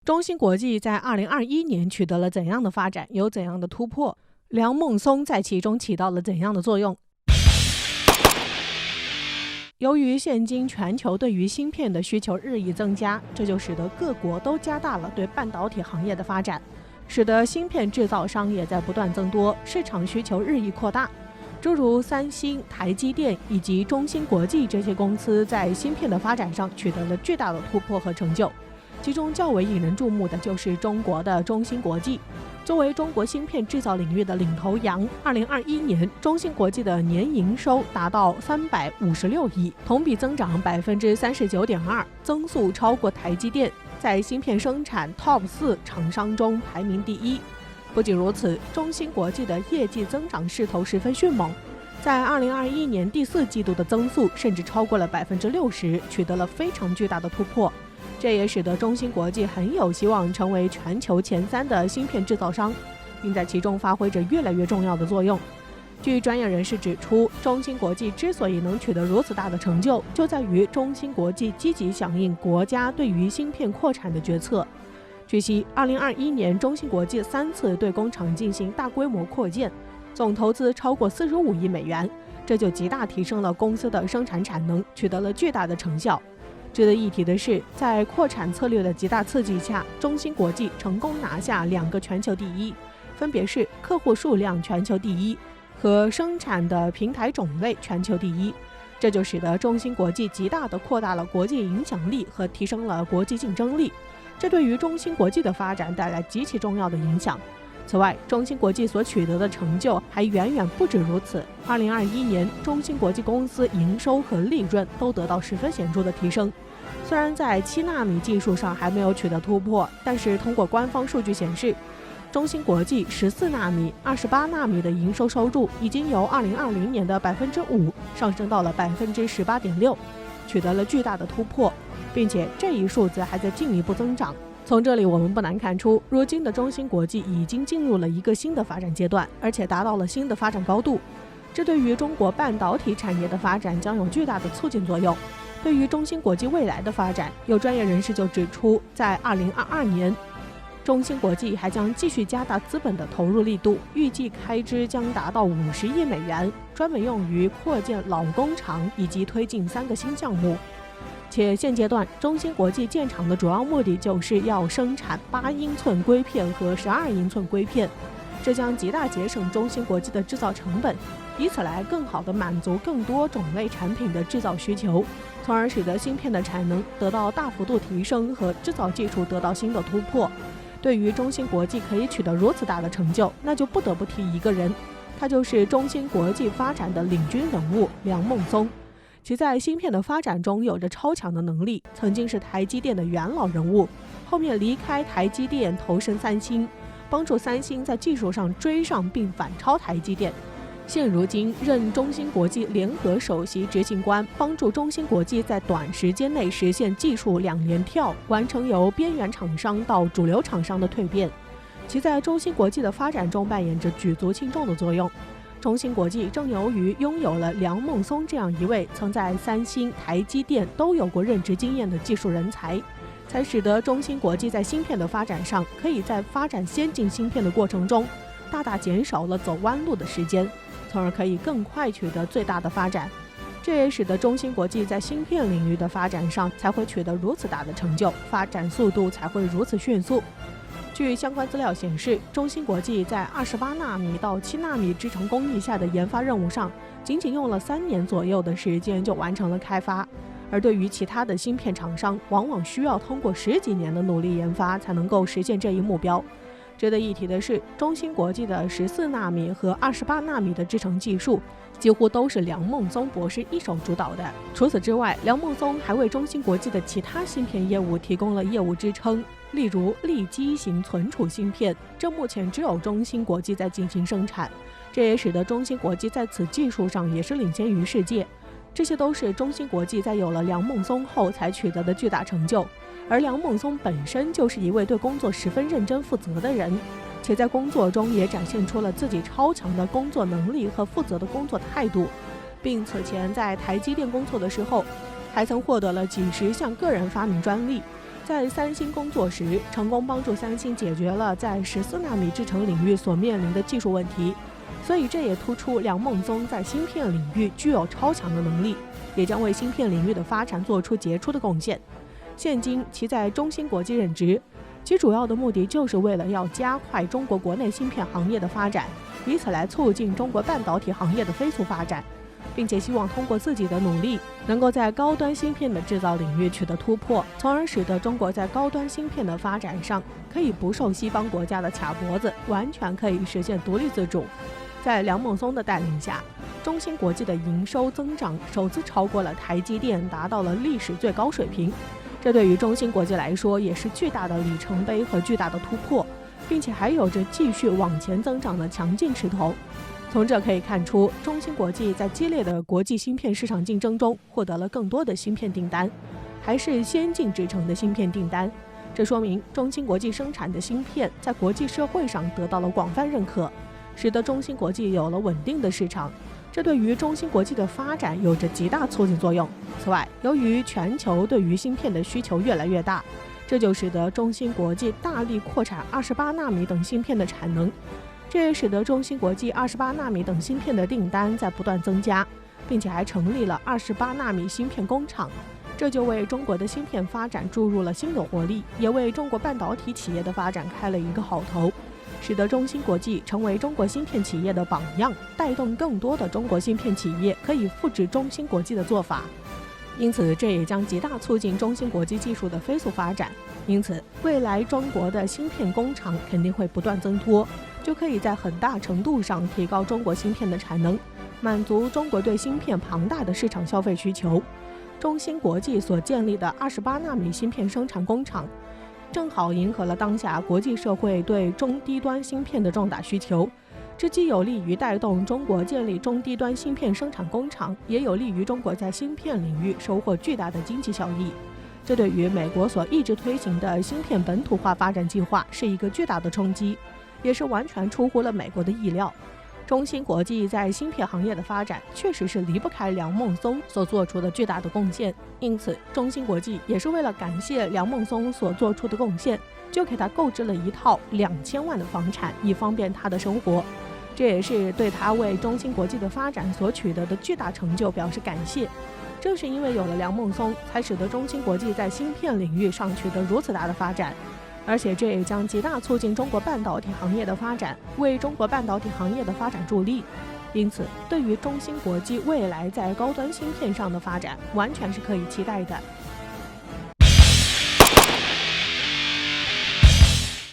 中芯国际在2021年取得了怎样的发展，有怎样的突破？梁孟松在其中起到了怎样的作用？由于现今全球对于芯片的需求日益增加，这就使得各国都加大了对半导体行业的发展，使得芯片制造商也在不断增多，市场需求日益扩大。诸如三星、台积电以及中芯国际这些公司在芯片的发展上取得了巨大的突破和成就。其中较为引人注目的就是中国的中芯国际。作为中国芯片制造领域的领头羊，2021年中芯国际的年营收达到356亿，同比增长39.2%，增速超过台积电，在芯片生产 TOP 4厂商中排名第一。不仅如此，中芯国际的业绩增长势头十分迅猛，在2021年第4季度的增速甚至超过了60%，取得了非常巨大的突破。这也使得中芯国际很有希望成为全球前3的芯片制造商，并在其中发挥着越来越重要的作用。据专业人士指出，中芯国际之所以能取得如此大的成就，就在于中芯国际积极响应国家对于芯片扩产的决策。据悉，2021年中芯国际3次对工厂进行大规模扩建，总投资超过45亿美元，这就极大提升了公司的生产产能，取得了巨大的成效。值得一提的是，在扩产策略的极大刺激下，中芯国际成功拿下2个全球第一，分别是客户数量全球第一和生产的平台种类全球第一。这就使得中芯国际极大地扩大了国际影响力和提升了国际竞争力，这对于中芯国际的发展带来极其重要的影响。此外，中芯国际所取得的成就还远远不止如此。2021年，中芯国际公司营收和利润都得到十分显著的提升。虽然在7纳米技术上还没有取得突破，但是通过官方数据显示，中芯国际14纳米、28纳米的营收收入已经由2020年的5%上升到了18.6%，取得了巨大的突破，并且这一数字还在进一步增长。从这里我们不难看出，如今的中芯国际已经进入了一个新的发展阶段，而且达到了新的发展高度。这对于中国半导体产业的发展将有巨大的促进作用。对于中芯国际未来的发展，有专业人士就指出，在2022年，中芯国际还将继续加大资本的投入力度，预计开支将达到50亿美元，专门用于扩建老工厂以及推进3个新项目。且现阶段，中芯国际建厂的主要目的就是要生产8英寸硅片和12英寸硅片，这将极大节省中芯国际的制造成本，以此来更好地满足更多种类产品的制造需求，从而使得芯片的产能得到大幅度提升和制造技术得到新的突破。对于中芯国际可以取得如此大的成就，那就不得不提一个人，他就是中芯国际发展的领军人物梁孟松。其在芯片的发展中有着超强的能力，曾经是台积电的元老人物，后面离开台积电投身三星，帮助三星在技术上追上并反超台积电。现如今任中芯国际联合首席执行官，帮助中芯国际在短时间内实现技术2连跳，完成由边缘厂商到主流厂商的蜕变，其在中芯国际的发展中扮演着举足轻重的作用。中芯国际正由于拥有了梁孟松这样一位曾在三星、台积电都有过任职经验的技术人才，才使得中芯国际在芯片的发展上，可以在发展先进芯片的过程中，大大减少了走弯路的时间，从而可以更快取得最大的发展。这也使得中芯国际在芯片领域的发展上才会取得如此大的成就，发展速度才会如此迅速。据相关资料显示，中芯国际在28纳米到7纳米制程工艺下的研发任务上，仅仅用了3年左右的时间就完成了开发，而对于其他的芯片厂商，往往需要通过10几年的努力研发才能够实现这一目标。值得一提的是，中芯国际的14纳米和28纳米的制程技术几乎都是梁孟松博士一手主导的。除此之外，梁孟松还为中芯国际的其他芯片业务提供了业务支撑，例如立基型存储芯片，这目前只有中芯国际在进行生产，这也使得中芯国际在此技术上也是领先于世界。这些都是中芯国际在有了梁孟松后才取得的巨大成就，而梁孟松本身就是一位对工作十分认真负责的人，且在工作中也展现出了自己超强的工作能力和负责的工作态度，并此前在台积电工作的时候，还曾获得了几10项个人发明专利。在三星工作时，成功帮助三星解决了在14纳米制程领域所面临的技术问题，所以这也突出梁孟松在芯片领域具有超强的能力，也将为芯片领域的发展做出杰出的贡献。现今其在中芯国际任职，其主要的目的就是为了要加快中国国内芯片行业的发展，以此来促进中国半导体行业的飞速发展，并且希望通过自己的努力，能够在高端芯片的制造领域取得突破，从而使得中国在高端芯片的发展上可以不受西方国家的卡脖子，完全可以实现独立自主。在梁孟松的带领下，中芯国际的营收增长首次超过了台积电，达到了历史最高水平。这对于中芯国际来说也是巨大的里程碑和巨大的突破，并且还有着继续往前增长的强劲势头。从这可以看出，中芯国际在激烈的国际芯片市场竞争中获得了更多的芯片订单，还是先进制程的芯片订单。这说明中芯国际生产的芯片在国际社会上得到了广泛认可，使得中芯国际有了稳定的市场，这对于中芯国际的发展有着极大促进作用。此外，由于全球对于芯片的需求越来越大，这就使得中芯国际大力扩产28纳米等芯片的产能，这也使得中芯国际28纳米等芯片的订单在不断增加，并且还成立了28纳米芯片工厂，这就为中国的芯片发展注入了新的活力，也为中国半导体企业的发展开了一个好头，使得中芯国际成为中国芯片企业的榜样，带动更多的中国芯片企业可以复制中芯国际的做法。因此，这也将极大促进中芯国际技术的飞速发展。因此，未来中国的芯片工厂肯定会不断增多，就可以在很大程度上提高中国芯片的产能，满足中国对芯片庞大的市场消费需求。中芯国际所建立的28纳米芯片生产工厂，正好迎合了当下国际社会对中低端芯片的重大需求。这既有利于带动中国建立中低端芯片生产工厂，也有利于中国在芯片领域收获巨大的经济效益。这对于美国所一直推行的芯片本土化发展计划是一个巨大的冲击，也是完全出乎了美国的意料。中芯国际在芯片行业的发展确实是离不开梁孟松所做出的巨大的贡献，因此中芯国际也是为了感谢梁孟松所做出的贡献，就给他购置了一套2000万的房产，以方便他的生活。这也是对他为中芯国际的发展所取得的巨大成就表示感谢。正是因为有了梁孟松，才使得中芯国际在芯片领域上取得如此大的发展，而且这也将极大促进中国半导体行业的发展，为中国半导体行业的发展助力。因此，对于中芯国际未来在高端芯片上的发展，完全是可以期待的。